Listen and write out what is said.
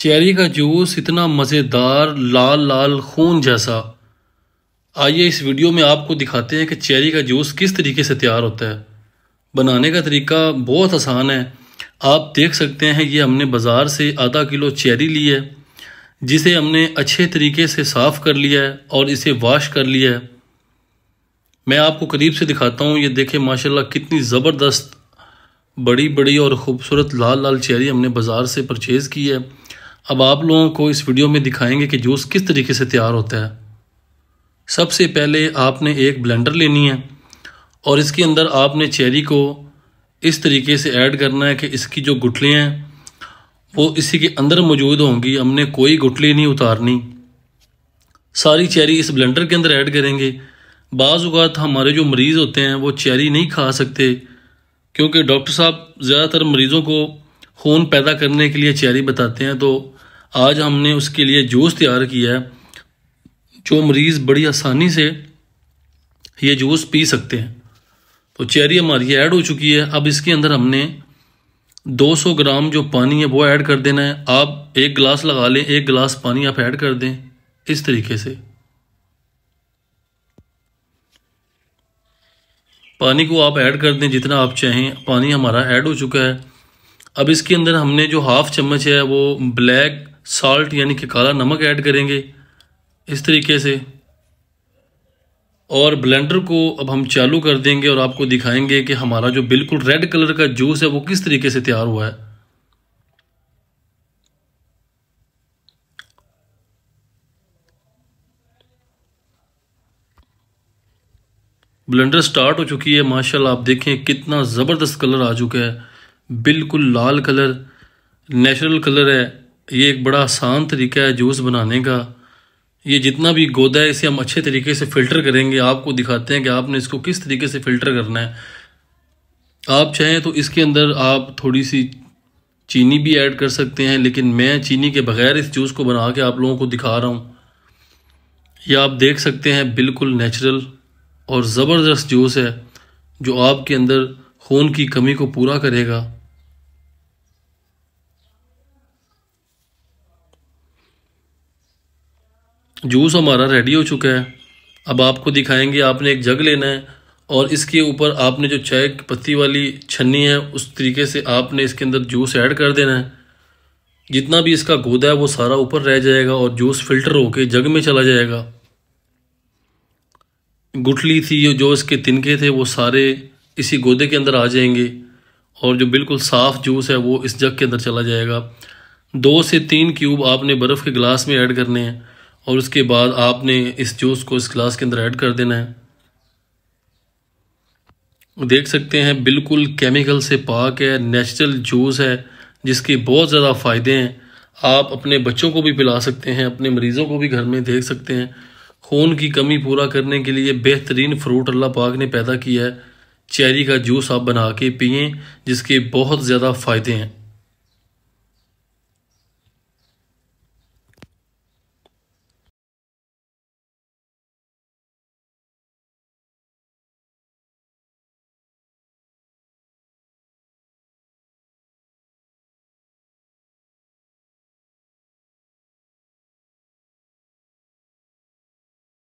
Cherry का juice इतना मज़ेदार लाल लाल खून जैसा। आइए इस वीडियो में आपको दिखाते हैं कि चेरी का जूस किस तरीके से तैयार होता है। बनाने का तरीका बहुत आसान है। आप देख सकते हैं ये हमने बाज़ार से आधा किलो चेरी ली है, जिसे हमने अच्छे तरीके से साफ़ कर लिया है और इसे वॉश कर लिया है। मैं आपको करीब से दिखाता हूँ। ये देखें माशाल्लाह कितनी ज़बरदस्त बड़ी बड़ी और ख़ूबसूरत लाल लाल चेरी हमने बाज़ार से परचेज़ की है। अब आप लोगों को इस वीडियो में दिखाएंगे कि जूस किस तरीके से तैयार होता है। सबसे पहले आपने एक ब्लेंडर लेनी है और इसके अंदर आपने चेरी को इस तरीके से ऐड करना है कि इसकी जो गुठलियाँ हैं वो इसी के अंदर मौजूद होंगी। हमने कोई गुठली नहीं उतारनी, सारी चेरी इस ब्लेंडर के अंदर ऐड करेंगे। बाज़ औक़ात हमारे जो मरीज़ होते हैं वो चेरी नहीं खा सकते, क्योंकि डॉक्टर साहब ज़्यादातर मरीज़ों को खून पैदा करने के लिए चेरी बताते हैं। तो आज हमने उसके लिए जूस तैयार किया है, जो मरीज़ बड़ी आसानी से ये जूस पी सकते हैं। तो चेरी हमारी ऐड हो चुकी है। अब इसके अंदर हमने 200 ग्राम जो पानी है वो ऐड कर देना है। आप एक गिलास लगा लें, एक गिलास पानी आप ऐड कर दें इस तरीके से। पानी को आप ऐड कर दें जितना आप चाहें। पानी हमारा ऐड हो चुका है। अब इसके अंदर हमने जो हाफ चम्मच है वो ब्लैक साल्ट यानी कि काला नमक ऐड करेंगे इस तरीके से, और ब्लेंडर को अब हम चालू कर देंगे और आपको दिखाएंगे कि हमारा जो बिल्कुल रेड कलर का जूस है वो किस तरीके से तैयार हुआ है। ब्लेंडर स्टार्ट हो चुकी है। माशाल्लाह आप देखें कितना ज़बरदस्त कलर आ चुका है, बिल्कुल लाल कलर, नेचुरल कलर है। ये एक बड़ा आसान तरीका है जूस बनाने का। ये जितना भी गोदा है इसे हम अच्छे तरीके से फ़िल्टर करेंगे। आपको दिखाते हैं कि आपने इसको किस तरीके से फ़िल्टर करना है। आप चाहें तो इसके अंदर आप थोड़ी सी चीनी भी ऐड कर सकते हैं, लेकिन मैं चीनी के बगैर इस जूस को बना के आप लोगों को दिखा रहा हूँ। ये आप देख सकते हैं बिल्कुल नेचुरल और ज़बरदस्त जूस है, जो आपके अंदर खून की कमी को पूरा करेगा। जूस हमारा रेडी हो चुका है। अब आपको दिखाएंगे। आपने एक जग लेना है और इसके ऊपर आपने जो चाय की पत्ती वाली छन्नी है उस तरीके से आपने इसके अंदर जूस ऐड कर देना है। जितना भी इसका गोदा है वो सारा ऊपर रह जाएगा और जूस फिल्टर होके जग में चला जाएगा। गुठली थी जो इसके तिनके थे वो सारे इसी गोदे के अंदर आ जाएंगे और जो बिल्कुल साफ़ जूस है वो इस जग के अंदर चला जाएगा। 2 से 3 क्यूब आपने बर्फ़ के गिलास में ऐड करने हैं और उसके बाद आपने इस जूस को इस गिलास के अंदर ऐड कर देना है। देख सकते हैं बिल्कुल केमिकल से पाक है, नेचुरल जूस है जिसके बहुत ज़्यादा फ़ायदे हैं। आप अपने बच्चों को भी पिला सकते हैं, अपने मरीज़ों को भी घर में देख सकते हैं। खून की कमी पूरा करने के लिए बेहतरीन फ्रूट अल्लाह पाक ने पैदा किया है। चेरी का जूस आप बना के पिएं, जिसके बहुत ज़्यादा फ़ायदे हैं।